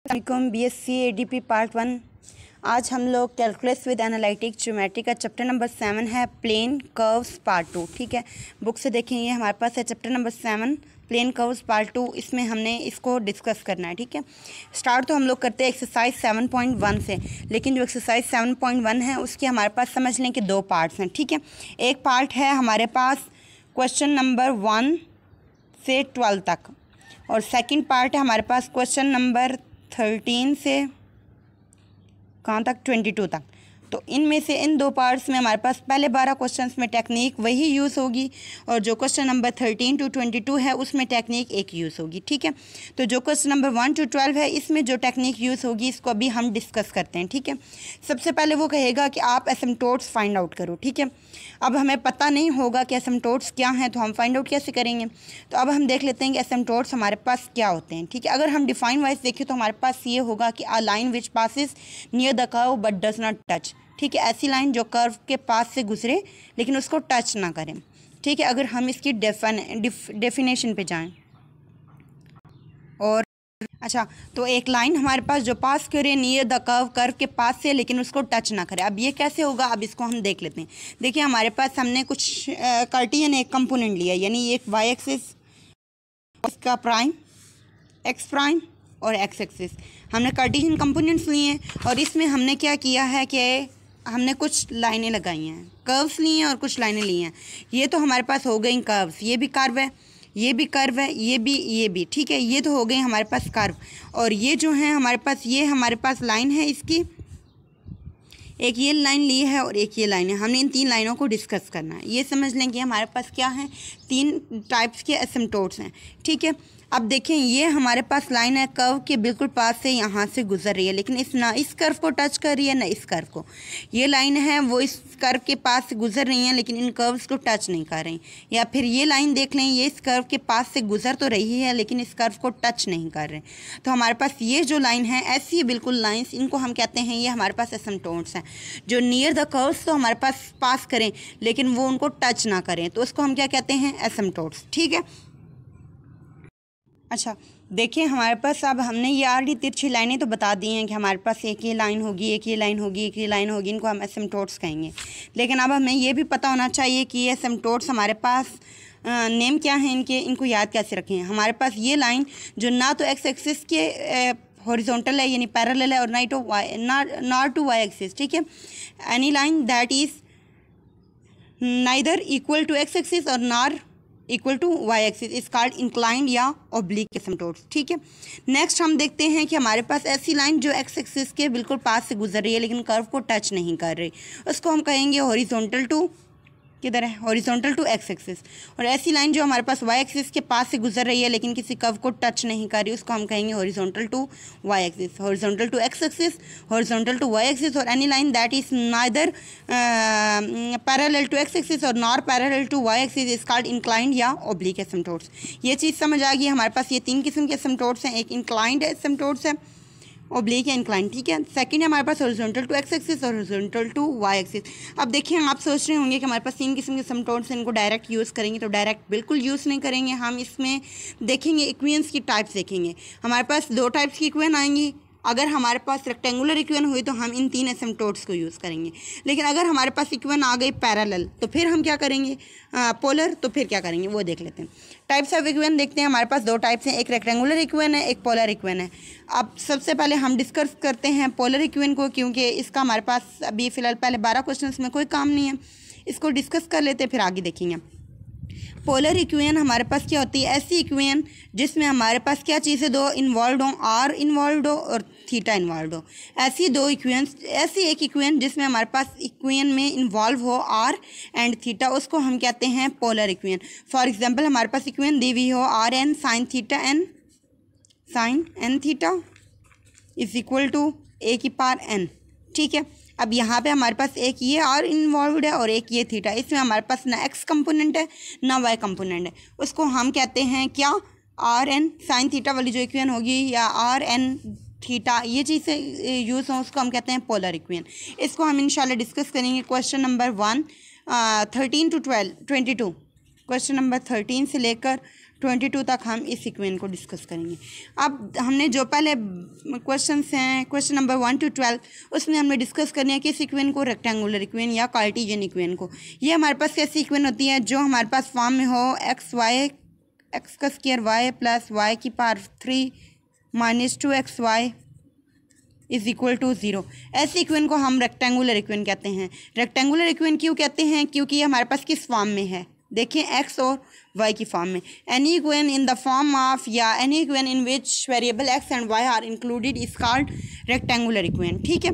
वालेकुम BSc ADP part 1। आज हम लोग कैलकुलस विद एनालिटिक ज्योमेट्री का चैप्टर नंबर 7 है प्लेन कर्व्स पार्ट 2। ठीक है, बुक से देखेंगे हमारे पास है chapter number 7 plane curves part 2। इसमें हमने इसको डिस्कस करना है। ठीक है, स्टार्ट तो हम लोग करते हैं एक्सरसाइज 7.1 से, लेकिन जो एक्सरसाइज 7.1 है उसके हमारे पास समझ लें कि दो पार्ट्स हैं। ठीक है, एक पार्ट है हमारे पास क्वेश्चन नंबर 1 से 12 तक, और सेकंड पार्ट है हमारे पास क्वेश्चन नंबर 13 से कहाँ तक 22 तक। तो इनमें से इन दो पार्ट्स में हमारे पास पहले 12 क्वेश्चंस में टेक्निक वही यूज़ होगी, और जो क्वेश्चन नंबर 13 to 22 है उसमें टेक्निक एक यूज़ होगी। ठीक है, तो जो क्वेश्चन नंबर 1 to 12 है इसमें जो टेक्निक यूज़ होगी इसको अभी हम डिस्कस करते हैं। ठीक है, सबसे पहले वो कहेगा कि आप एसिम्प्टोट्स फाइंड आउट करो। ठीक है, अब हमें पता नहीं होगा कि एसिम्प्टोट्स क्या हैं, तो हम फाइंड आउट कैसे करेंगे। तो अब हम देख लेते हैं कि एसिम्प्टोट्स हमारे पास क्या होते हैं। ठीक है, अगर हम डिफाइन वाइज देखें तो हमारे पास ये होगा कि a line which passes near the curve but does not touch. ठीक है, ऐसी लाइन जो कर्व के पास से गुजरे लेकिन उसको टच ना करें। ठीक है, अगर हम इसकी डेफिनेशन पे जाएं, और अच्छा, तो एक लाइन हमारे पास जो पास करे नियर द कर्व, कर्व के पास से लेकिन उसको टच ना करे। अब ये कैसे होगा, अब इसको हम देख लेते हैं। देखिए हमारे पास हमने कुछ कार्टियन एक कंपोनेंट लिया, यानी एक वाई एक्सिस, इसका प्राइम, एक्स प्राइम और एक्स एक्सिस, हमने कार्टिशियन कंपोनेंट्स लिए हैं। और इसमें हमने क्या किया है कि हमने कुछ लाइनें लगाई हैं, कर्व्स लिए हैं और कुछ लाइनें ली हैं। ये तो हमारे पास हो गई कर्व्स, ये भी कर्व है, ये भी कर्व है, ये भी। ठीक है, ये तो हो गई हमारे पास कर्व। और ये जो है हमारे पास, ये हमारे पास लाइन है, इसकी एक ये लाइन ली है और एक ये लाइन है। हमने इन तीन लाइनों को डिस्कस करना है। ये समझ लें कि हमारे पास क्या है, तीन टाइप्स के एसिम्प्टोट्स हैं। ठीक है, अब देखें ये हमारे पास लाइन है, कर्व के बिल्कुल पास से यहाँ से गुजर रही है, लेकिन ना इस कर्व को टच कर रही है ना इस कर्व को। ये लाइन है वो इस कर्व के पास से गुजर रही हैं लेकिन इन कर्व्स को टच नहीं कर रही। या फिर ये लाइन देख लें, ये इस कर्व के पास से गुजर तो रही है लेकिन इस कर्व को टच नहीं कर रहे। तो हमारे पास ये जो लाइन है, ऐसी बिल्कुल लाइन्स, इनको हम कहते हैं, ये हमारे पास एसिम्प्टोट्स हैं जो नियर द कर्व्स तो हमारे पास करें लेकिन वो उनको टच ना करें, तो उसको हम क्या कहते हैं, एसिम्प्टोट्स। ठीक है, अच्छा देखिए हमारे पास अब हमने ये आरडी तिरछी लाइनें तो बता दी हैं कि हमारे पास एक ये लाइन होगी, एक ये लाइन होगी, एक ये लाइन होगी, इनको हम एसिम्प्टोट्स कहेंगे। लेकिन अब हमें ये भी पता होना चाहिए कि ये एसिम्प्टोट्स हमारे पास नेम क्या है इनके, इनको याद कैसे रखें। हमारे पास ये लाइन जो ना तो एक्स एक्सिस के हॉरिजॉन्टल है यानी पैरेलल है, और ना to Y, not to Y axis. ठीक है, any line that is neither equal to x axis और nor equal to Y axis is called inclined या ऑब्लिक एसिम्प्टोट्स। ठीक है, नेक्स्ट हम देखते हैं कि हमारे पास ऐसी लाइन जो एक्स एक्सिस के बिल्कुल पास से गुजर रही है लेकिन कर्व को टच नहीं कर रही, उसको हम कहेंगे हॉरिजॉन्टल टू, किधर है, हॉरिजॉन्टल टू एक्स एक्सिस। और ऐसी लाइन जो हमारे पास वाई एक्सिस के पास से गुजर रही है लेकिन किसी कर्व को टच नहीं कर रही, उसको हम कहेंगे horizontal to Y axis. Horizontal to x axis, horizontal to Y axis, और any line that is neither parallel to x axis और nor parallel to Y axis is called inclined या ऑब्लिक एसिम्प्टोट्स। ये चीज़ समझ आ गई। हमारे पास ये तीन किस्म के एसिम्प्टोट्स हैं, एक इंक्लाइंड एसिम्प्टोट्स है, ऑब्लिक या इंक्लाइन। ठीक है, सेकंड है हमारे पास हॉरिजॉन्टल टू एक्स एक्सिस और हॉरिजॉन्टल टू वाई एक्सिस। अब देखिए आप सोच रहे होंगे कि हमारे पास तीन किस्म के एसिम्प्टोट्स हैं, इनको डायरेक्ट यूज़ करेंगे, तो डायरेक्ट बिल्कुल यूज़ नहीं करेंगे। हम इसमें देखेंगे इक्वेशंस की टाइप्स देखेंगे। हमारे पास दो टाइप्स की इक्वेशन आएंगी। अगर हमारे पास रेक्टेंगुलर इक्वेशन हुई तो हम इन तीन एसिम्प्टोट्स को यूज़ करेंगे। लेकिन अगर हमारे पास इक्वेशन आ गई पैरेलल तो फिर हम क्या करेंगे, पोलर, तो फिर क्या करेंगे वो देख लेते हैं। टाइप्स ऑफ इक्वेशन देखते हैं। हमारे पास दो टाइप्स हैं, एक रेक्टेंगुलर इक्वेशन है, एक पोलर इक्वेशन है। अब सबसे पहले हम डिस्कस करते हैं पोलर इक्वेशन को, क्योंकि इसका हमारे पास अभी फ़िलहाल पहले 12 क्वेश्चन में कोई काम नहीं है, इसको डिस्कस कर लेते हैं फिर आगे देखेंगे। पोलर इक्वेशन हमारे पास क्या होती है, ऐसी इक्वेशन जिसमें हमारे पास क्या चीज़ें दो इन्वॉल्व हो, आर इन्वॉल्व हो और थीटा इन्वॉल्व हो। ऐसी दो इक्वेशन, ऐसी एक इक्वेशन जिसमें हमारे पास इक्वेशन में इन्वॉल्व हो आर एंड थीटा, उसको हम कहते हैं पोलर इक्वेशन। फॉर एग्जांपल हमारे पास इक्वेशन दी हुई हो R N sine theta N, sine N theta is equal to A की पावर एन। ठीक है, अब यहाँ पे हमारे पास एक ये आर इन्वॉल्व है और एक ये थीटा, इसमें हमारे पास ना एक्स कंपोनेंट है ना वाई कंपोनेंट है, उसको हम कहते हैं क्या, आर एन साइन थीटा वाली जो इक्वेशन होगी या आर एन थीटा, ये चीज़ें यूज़ हों उसको हम कहते हैं पोलर इक्वेशन। इसको हम इंशाल्लाह डिस्कस करेंगे question number 1 13 to 22, question number 13 से लेकर 22 तक हम इस इक्वेशन को डिस्कस करेंगे। अब हमने जो पहले क्वेश्चंस हैं, क्वेश्चन नंबर 1 to 12, उसमें हमने डिस्कस करनी है कि इस इक्वेशन को रेक्टेंगुलर इक्वेशन या कार्टेशियन इक्वेशन को। ये हमारे पास कैसी इक्वेशन होती है जो हमारे पास फॉर्म में हो एक्स का स्क्वायर वाई प्लस वाई की power 3 minus 2xy is equal to 0। ऐसी इक्वेशन को हम रेक्टेंगुलर इक्वेशन कहते हैं। रेक्टेंगुलर इक्वेशन क्यों कहते हैं? क्योंकि ये हमारे पास किस फॉर्म में है, देखें एक्स और वाई की फॉर्म में। Any equation in the form of या any equation in which variable X and Y are included is called rectangular equation. ठीक है,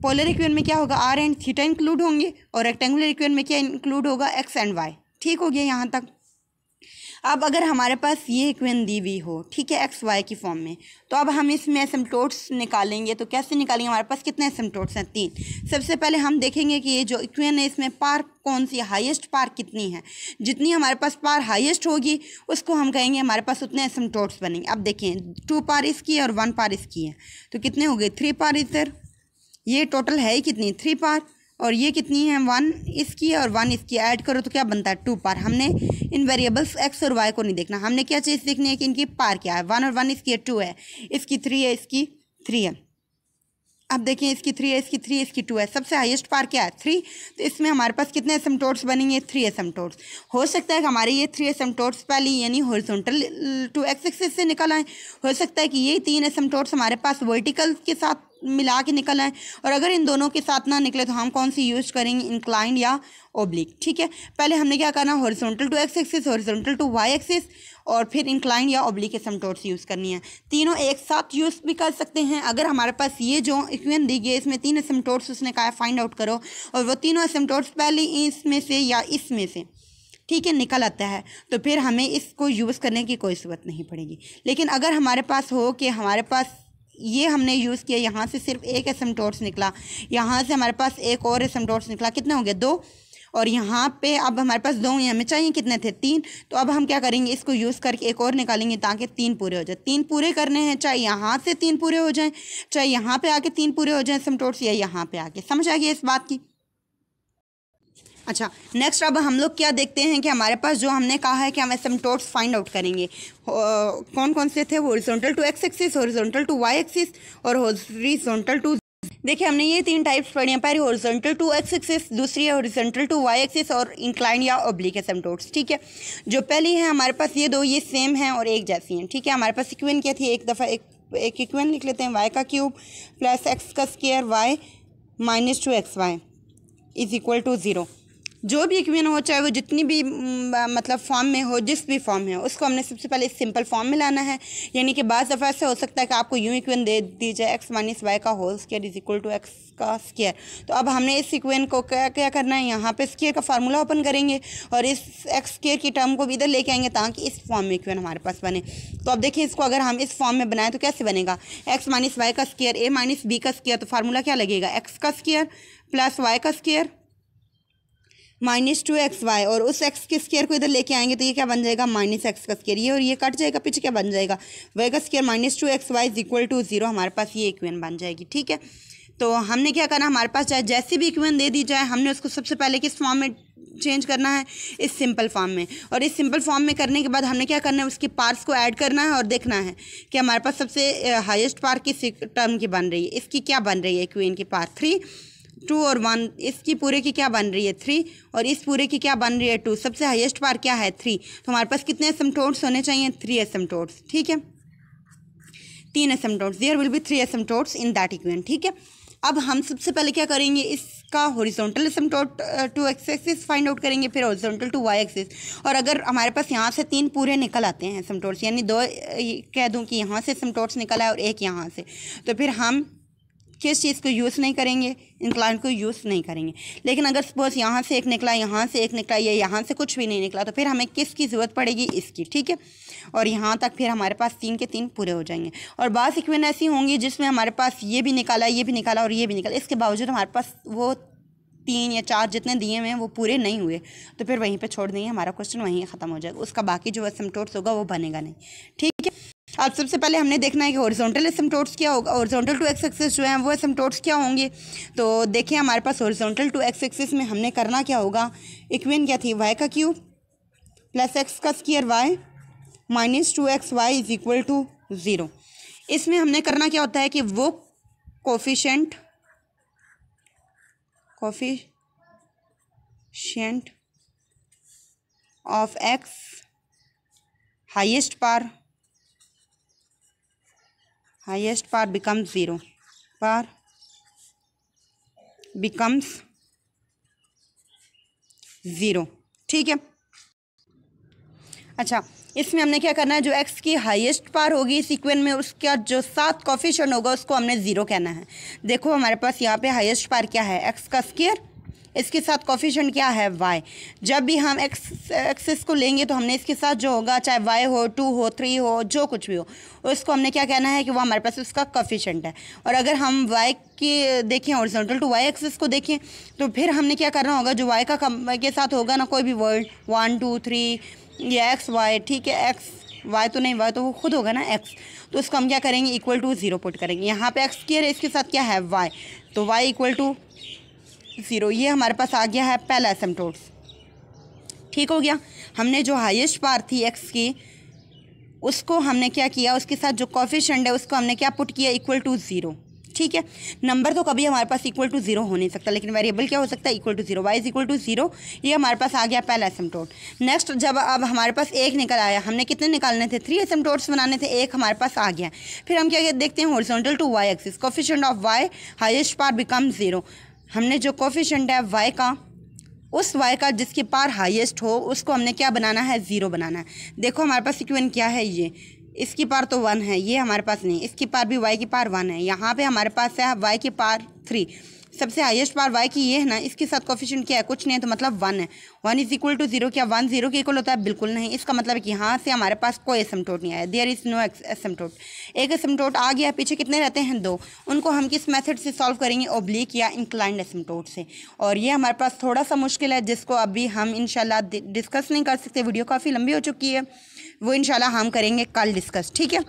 पोलर इक्वेशन में क्या होगा, आर एंड थीटा इंक्लूड होंगे और रेक्टेंगुलर इक्वेशन में क्या इंक्लूड होगा, एक्स एंड वाई। ठीक हो गया यहाँ तक। अब अगर हमारे पास ये इक्वेशन दी हुई हो, ठीक है, एक्स वाई की फॉर्म में, तो अब हम इसमें एसिम्पटोट्स निकालेंगे। तो कैसे निकालेंगे? हमारे पास कितने एसिम्पटोट्स हैं? 3। सबसे पहले हम देखेंगे कि ये जो इक्वेशन है इसमें पार कौन सी, हाईएस्ट पार कितनी है। जितनी हमारे पास पार हाईएस्ट होगी उसको हम कहेंगे हमारे पास उतने एसिम्पटोट्स बनेंगे। अब देखें 2 पार इसकी है और 1 पार इसकी है, तो कितने हो गए, 3 पार इधर। ये टोटल है ही कितनी, 3 पार, और ये कितनी है, 1 इसकी और 1 इसकी, ऐड करो तो क्या बनता है, 2 पार। हमने इन वेरिएबल्स एक्स और वाई को नहीं देखना, हमने क्या चीज़ देखनी है कि इनकी पार क्या है। 1 और 1 इसकी है, 2 है, इसकी 3 है, इसकी 3 है। अब देखें इसकी 3 है, इसकी 3, इसकी 2 है। सबसे हाईएस्ट पार क्या है, 3। तो इसमें हमारे पास कितने एसिम्पटोट्स बनेंगे, 3 एसिम्पटोट्स। हो सकता है कि हमारे ये 3 एसिम्पटोट्स पहले यानी हॉरिजॉन्टल टू एक्स एक्सिस से निकल आए। हो सकता है कि ये 3 एसिम्पटोट्स हमारे पास वर्टिकल के साथ मिला के निकल आए, और अगर इन दोनों के साथ ना निकले तो हम कौन सी यूज़ करेंगे, इंक्लाइंड या ओब्लिक। ठीक है, पहले हमने क्या करना, horizontal to x axis, horizontal to Y axis, और फिर इंक्लाइंड या ओब्लिक एसिम्पटोट्स यूज़ करनी है। तीनों एक साथ यूज़ भी कर सकते हैं। अगर हमारे पास ये जो इक्वेशन दी गई है इसमें 3 एसिम्पटोट्स उसने कहा फाइंड आउट करो, और वो तीनों एसिम्पटोट्स पहले इसमें से या इसमें से, ठीक है, निकल आता है, तो फिर हमें इसको यूज़ करने की कोई ज़रूरत नहीं पड़ेगी। लेकिन अगर हमारे पास हो कि हमारे पास ये हमने यूज़ किया, यहाँ से सिर्फ एक एसिम्पटोट्स निकला, यहाँ से हमारे पास एक और एसिम्पटोट्स निकला, कितने हो गए, 2, और यहाँ पे अब हमारे पास 2 हमें चाहिए कितने थे, 3। तो अब हम क्या करेंगे, इसको यूज़ करके एक और निकालेंगे ताकि 3 पूरे हो जाए। 3 पूरे करने हैं, चाहे यहाँ से 3 पूरे हो जाएं, चाहे यहाँ पे आके 3 पूरे हो जाएं एसिम्पटोट्स, या यहाँ पे आके। समझ आ गया इस बात की? अच्छा, नेक्स्ट अब हम लोग क्या देखते हैं कि हमारे पास जो हमने कहा है कि हम एसिम्पटोट्स फाइंड आउट करेंगे, कौन कौन से थे, horizontal to x axis, horizontal to Y axis और हॉरिजॉन्टल टू। देखिए हमने ये 3 टाइप्स पढ़ी हैं, पहले हॉरिजॉन्टल टू एक्स एक्सिस, दूसरी है हॉरिजॉन्टल टू वाई एक्सिस, और इंक्लाइंड या ओब्लिक एसिम्पटोट्स। ठीक है, जो पहली है हमारे पास ये 2 ये सेम हैं और एक जैसी हैं। ठीक है, हमारे पास इक्वेशन क्या थी, एक दफ़ा एक इक्वेशन लिख लेते हैं, वाई का क्यूब प्लस एक्स का square y minus 2xy is equal to 0। जो भी इक्वेशन हो, चाहे वो जितनी भी मतलब फॉर्म में हो, जिस भी फॉर्म में हो, उसको हमने सबसे पहले इस सिंपल फॉर्म में लाना है। यानी कि बाज़ दफ़ा ऐसा हो सकता है कि आपको यूँ इक्वेशन दे दी जाए एक्स माइनस वाई का whole square is equal to x का स्क्वायर। तो अब हमने इस इक्वेशन को क्या करना है, यहाँ पे स्क्वायर का फार्मूला ओपन करेंगे और इस एक्स स्क्वायर की टर्म को भी इधर लेके आएंगे ताकि इस फॉर्म में इक्वेशन हमारे पास बने। तो अब देखिए इसको अगर हम इस फॉर्म में बनाएं तो कैसे बनेगा, एक्स माइनस वाई का स्क्वायर ए माइनस बी का स्क्वायर। तो फार्मूला क्या लगेगा, एक्स का स्क्वायर प्लस वाई का स्क्वायर माइनस 2xy, और उस एक्स के स्क्वायर को इधर लेके आएंगे तो ये क्या बन जाएगा, माइनस एक्स का स्क्वायर। ये और ये कट जाएगा, पीछे क्या बन जाएगा, वाई का square minus 2xy is equal to 0। हमारे पास ये इक्वेशन बन जाएगी। ठीक है, तो हमने क्या करना, हमारे पास चाहे जैसी भी इक्वेशन दे दी जाए, हमने उसको सबसे पहले किस फॉर्म में चेंज करना है, इस सिंपल फॉर्म में। और इस सिंपल फॉर्म में करने के बाद हमने क्या करना है, उसके पार्ट्स को ऐड करना है और देखना है कि हमारे पास सबसे हाईएस्ट पार्ट किस टर्म की बन रही है। इसकी क्या बन रही है, इक्वेशन की पार्ट 3, 2 और 1, इसकी पूरे की क्या बन रही है 3, और इस पूरे की क्या बन रही है 2। सबसे हाईएस्ट पार क्या है 3। तो हमारे पास कितने एसिम्पटोट्स होने चाहिए, 3 एसिम्पटोट्स। ठीक है, 3 asymptotes, there will be 3 asymptotes in that equation. ठीक है, अब हम सबसे पहले क्या करेंगे, इसका horizontal asymptote to x axis find out करेंगे, फिर हॉरिजॉन्टल टू वाई एक्सिस। और अगर हमारे पास यहाँ से 3 पूरे निकल आते हैं एसिम्पटोट्स, यानी 2 कह दूँ कि यहाँ से एसिम्पटोट्स निकल आए और एक यहाँ से, तो फिर हम किस चीज़ को यूज़ नहीं करेंगे, इंक्लाइंड को यूज़ नहीं करेंगे। लेकिन अगर सपोज यहाँ से एक निकला, यहाँ से एक निकला, या यहाँ से कुछ भी नहीं निकला, तो फिर हमें किसकी ज़रूरत पड़ेगी, इसकी। ठीक है, और यहाँ तक फिर हमारे पास 3 के 3 पूरे हो जाएंगे। और बाज़ इक्वेशन ऐसी होंगी जिसमें हमारे पास ये भी निकाला, ये भी निकाला और ये भी निकाला, इसके बावजूद हमारे पास वो 3 या 4 जितने दिए हुए हैं वो पूरे नहीं हुए, तो फिर वहीं पर छोड़ देंगे, हमारा क्वेश्चन वहीं ख़त्म हो जाएगा, उसका बाकी जो एसिम्पटोट्स होगा वो बनेगा नहीं। ठीक है, अब सबसे पहले हमने देखना है कि हॉरिजॉन्टल एसिम्पटोट्स क्या होगा, हॉरिजॉन्टल टू एक्स एक्सिस जो है वो एसिम्पटोट्स क्या होंगे। तो देखिए हमारे पास हॉरिजॉन्टल टू एक्स एक्सिस में हमने करना क्या होगा, इक्वेशन क्या थी, वाई का क्यूब प्लस एक्स का square y -2xy is equal to 0। इसमें हमने करना क्या होता है कि वो coefficient of x highest power becomes 0 ठीक है। अच्छा, इसमें हमने क्या करना है, जो x की हाईएस्ट पार होगी इस इक्वेशन में उसका जो साथ कोफिशिएंट होगा उसको हमने 0 कहना है। देखो हमारे पास यहाँ पे हाईएस्ट पार क्या है, x का स्क्वायर, इसके साथ कोफिशिएंट क्या है y। जब भी हम एक्सिस को लेंगे तो हमने इसके साथ जो होगा, चाहे y हो, 2 हो, 3 हो, जो कुछ भी हो, उसको हमने क्या कहना है कि वो हमारे पास उसका कोफिशिएंट है। और अगर हम y की देखें, हॉरिजॉन्टल टू y एक्सिस को देखें, तो फिर हमने क्या करना होगा, जो y के साथ होगा ना कोई भी वर्ड 1 2 3 या एक्स वाई, ठीक है, एक्स वाई तो नहीं, वाई तो वो खुद होगा ना एक्स, तो उसको हम क्या करेंगे, इक्वल टू 0 पुट करेंगे। यहाँ पे एक्स स्क्वायर है, इसके साथ क्या है वाई, तो वाई इक्वल टू 0। ये हमारे पास आ गया है पहला एसिम्प्टोट्स। ठीक हो गया। हमने जो हाईएस्ट पार थी एक्स की उसको हमने क्या किया, उसके साथ जो कोफिशिएंट है उसको हमने क्या पुट किया, इक्वल टू 0। ठीक है, नंबर तो कभी हमारे पास इक्वल टू 0 हो नहीं सकता, लेकिन वेरिएबल क्या हो सकता है, equal to 0, y is equal to 0। ये हमारे पास आ गया पहला एसिम्प्टोट। नेक्स्ट, जब अब हमारे पास एक निकल आया, हमने कितने निकालने थे, 3 एसिम्प्टोट्स बनाने थे, एक हमारे पास आ गया। फिर हम क्या देखते हैं, horizontal to Y axis, coefficient of y highest power become 0। हमने जो कोफिशिएंट है वाई का, उस वाई का जिसकी पार हाईएस्ट हो उसको हमने क्या बनाना है, 0 बनाना है। देखो हमारे पास इक्वेशन क्या है, ये इसकी पार तो 1 है, ये हमारे पास नहीं, इसकी पार भी y की पार 1 है। यहाँ पे हमारे पास है y की पार 3, सबसे हाईएस्ट पार y की ये है ना, इसके साथ कोफिशिएंट क्या है, कुछ नहीं है, तो मतलब 1 है। 1 इज इक्वल टू 0, क्या 1 0 के इक्वल होता है, बिल्कुल नहीं। इसका मतलब है कि यहाँ से हमारे पास कोई एसिम्प्टोट नहीं आया, देयर इज़ नो एसिम्प्टोट। एक एसिम्प्टोट आ गया, पीछे कितने रहते हैं, 2। उनको हम किस मेथड से सॉल्व करेंगे, ओब्लिक या इंक्लाइंड एसिम्प्टोट से। और ये हमारे पास थोड़ा सा मुश्किल है, जिसको अभी हम इंशाल्लाह डिस्कस नहीं कर सकते, वीडियो काफ़ी लंबी हो चुकी है, वो इंशाल्लाह हम करेंगे कल डिस्कस। ठीक है,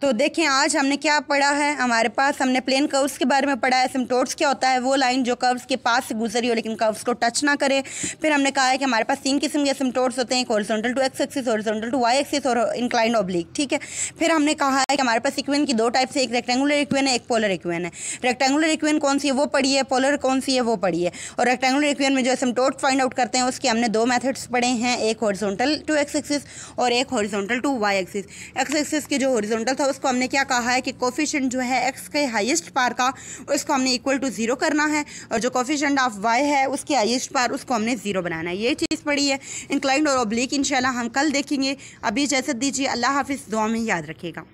तो देखें आज हमने क्या पढ़ा है, हमारे पास हमने प्लेन कर्व्स के बारे में पढ़ा है। एसिम्प्टोट्स क्या होता है, वो लाइन जो कर्व्स के पास से गुजरी हो लेकिन कर्व्स को टच ना करे। फिर हमने कहा है कि हमारे पास 3 किस्म के एसिम्प्टोट्स होते हैं, एक horizontal to x axis, horizontal to Y axis और इंक्लाइंड ऑब्लिक। ठीक है, फिर हमने कहा है कि हमारे पास इक्वेशन की 2 टाइप्स है, एक रेक्टेंगुलर इक्वेशन है, एक पोलर इक्वेशन है। रेक्टेंगुलर इक्वेशन कौन सी है, वो पढ़ी है, पोलर कौन सी है, वो पढ़ी है। और रेक्टेंगुलर इक्वेशन में जो एसिम्प्टोट फाइंड आउट करते हैं उसके हमने 2 मेथड्स पढ़े हैं, एक हॉरिजॉन्टल टू एक्स एक्सिस और एक horizontal to Y axis. X axis के जो हॉरिजॉन्टल था उसको हमने क्या कहा है कि कोफिशिएंट जो है एक्स के हाईएस्ट पार का उसको हमने इक्वल टू 0 करना है, और जो कोफिशिएंट ऑफ वाई है उसके हाईएस्ट पार उसको हमने 0 बनाना है। ये चीज़ पड़ी है। इंक्लाइंड और ऑब्लिक इंशाल्लाह हम कल देखेंगे। अभी इजाज़त दीजिए, अल्लाह हाफिज़, दुआ में याद रखिएगा।